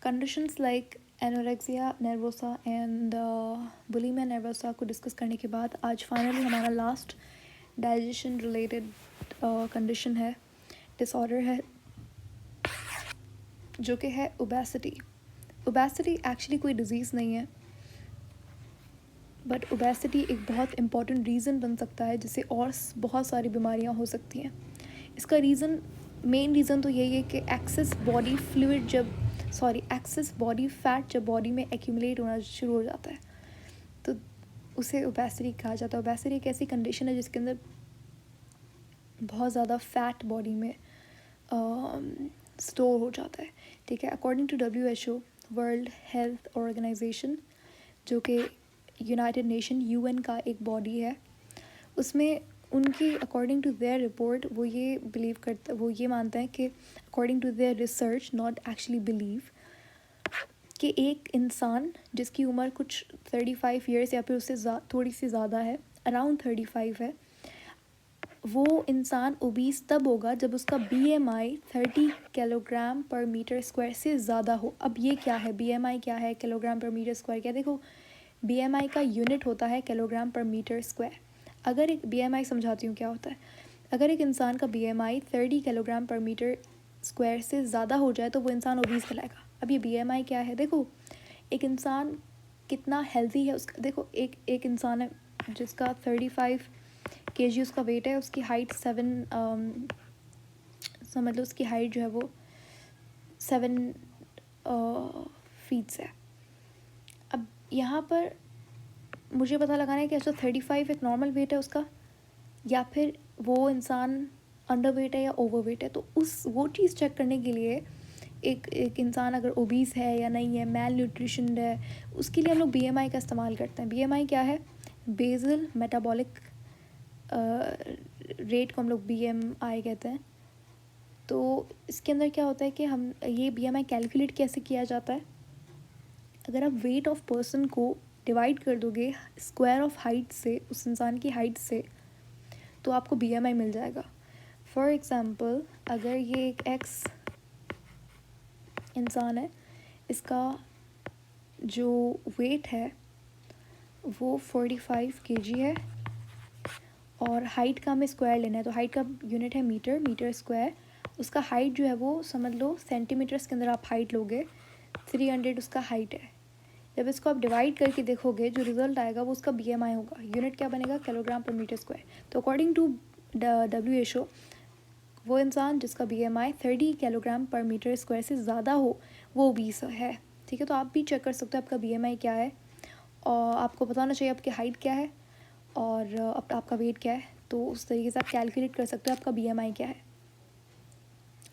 Conditions like anorexia nervosa and bulimia nervosa को discuss करने के बाद आज फाइनली हमारा लास्ट डाइजेशन रिलेटेड कंडीशन है, डिसऑर्डर है, जो कि है ओबेसिटी। ओबेसिटी एक्चुअली कोई डिज़ीज़ नहीं है, बट ओबेसिटी एक बहुत इंपॉर्टेंट रीज़न बन सकता है जिससे और बहुत सारी बीमारियां हो सकती हैं। इसका मेन रीज़न तो यही है कि एक्सेस बॉडी फैट जब बॉडी में एक्यूमुलेट होना शुरू हो जाता है तो उसे ओबेसिटी कहा जाता है। ओबेसिटी एक ऐसी कंडीशन है जिसके अंदर बहुत ज़्यादा फैट बॉडी में स्टोर हो जाता है, ठीक है। According to WHO, world health organisation, जो कि यूनाइटेड नेशन UN का एक बॉडी है, उसमें उनकी अकॉर्डिंग टू देयर रिपोर्ट वो ये मानते हैं कि according to their research, not actually believe, कि एक इंसान जिसकी उम्र कुछ 35 ईयर्स या फिर उससे थोड़ी सी ज़्यादा है, अराउंड 35 है, वो इंसान ओबीस तब होगा जब उसका BMI 30 किलोग्राम पर मीटर स्क्वायर से ज़्यादा हो। अब ये क्या है, BMI क्या है, किलोग्राम पर मीटर स्क्वायर क्या? देखो, BMI का यूनिट होता है किलोग्राम पर मीटर स्क्वायर। अगर एक BMI समझाती हूँ क्या होता है। अगर एक इंसान का BMI 30 किलोग्राम पर मीटर स्क्वायर से ज़्यादा हो जाए तो वो इंसान ओबीस कहलाएगा। अब ये BMI क्या है, देखो एक इंसान कितना हेल्दी है उसका, देखो एक इंसान है जिसका 35 kg उसका वेट है, उसकी हाइट 7 समझ लो उसकी हाइट जो है वो 7 फीट्स है। अब यहाँ पर मुझे पता लगाना है कि अच्छा 35 एक नॉर्मल वेट है उसका, या फिर वो इंसान अंडर वेट है या ओवर वेट है। तो वो चीज़ चेक करने के लिए एक इंसान अगर ओबीस है या नहीं है, मैल न्यूट्रिशन है, उसके लिए हम लोग BMI का इस्तेमाल करते हैं। BMI क्या है? बेसल मेटाबॉलिक रेट को हम लोग BMI कहते हैं। तो इसके अंदर क्या होता है कि हम ये BMI कैलकुलेट कैसे किया जाता है, अगर आप वेट ऑफ पर्सन को डिवाइड कर दोगे स्क्वायर ऑफ हाइट से, उस इंसान की हाइट से, तो आपको BMI मिल जाएगा। फॉर एग्ज़ाम्पल, अगर ये एक एक्स इंसान है, इसका जो वेट है वो 45 kg है और हाइट का हमें स्क्वायर लेना है, तो हाइट का यूनिट है मीटर स्क्वायर। उसका हाइट जो है वो समझ लो सेंटीमीटर्स के अंदर आप हाइट लोगे, 300 उसका हाइट है। जब इसको आप डिवाइड करके देखोगे जो रिजल्ट आएगा वो उसका BMI होगा। यूनिट क्या बनेगा? किलोग्राम पर मीटर स्क्वायर। तो अकॉर्डिंग टू WHO, वो इंसान जिसका BMI 30 किलोग्राम पर मीटर स्क्वायर से ज़्यादा हो वो ओबीस है, ठीक है। तो आप भी चेक कर सकते हो आपका BMI क्या है, और आपको पता होना चाहिए आपकी हाइट क्या है और आपका वेट क्या है। तो उस तरीके से आप कैलकुलेट कर सकते हो आपका BMI क्या है।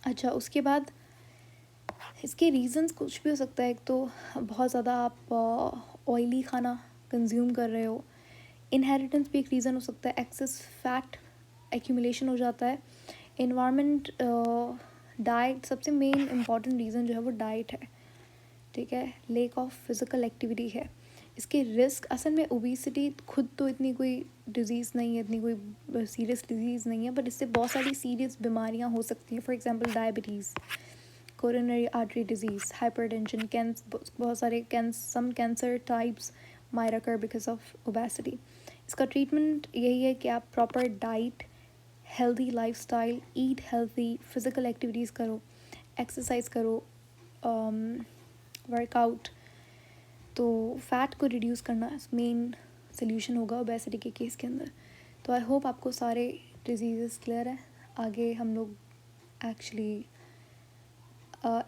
अच्छा, उसके बाद इसके रीज़न्स कुछ भी हो सकता है। एक तो बहुत ज़्यादा आप ऑयली खाना कंज्यूम कर रहे हो, इनहेरिटेंस भी एक रीज़न हो सकता है, एक्सेस फैट एक्यूमुलेशन हो जाता है, इन्वायरमेंट, डाइट, सबसे मेन इम्पॉर्टेंट रीज़न जो है वो डाइट है, ठीक है। लेक ऑफ फिज़िकल एक्टिविटी है। इसके रिस्क, असल में ओबेसिटी खुद तो इतनी कोई डिज़ीज़ नहीं है, इतनी कोई सीरियस डिज़ीज़ नहीं है, बट इससे बहुत सारी सीरियस बीमारियां हो सकती हैं। For example diabetes, coronary artery disease, hypertension, बहुत सारे some cancer types might occur because of obesity. इसका ट्रीटमेंट यही है कि आप proper diet, healthy lifestyle, eat healthy, physical activities करो, एक्सरसाइज करो, वर्कआउट। तो फैट को रिड्यूस करना मेन सोल्यूशन होगा ओबेसिटी के केस के अंदर। तो आई होप आपको सारे डिजीज़ क्लियर है। आगे हम लोग एक्चुअली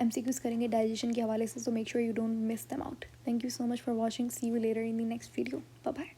MCQs करेंगे डाइजेशन के हवाले से, so make sure you don't miss them out. Thank you so much for watching, see you later in the next video, bye bye.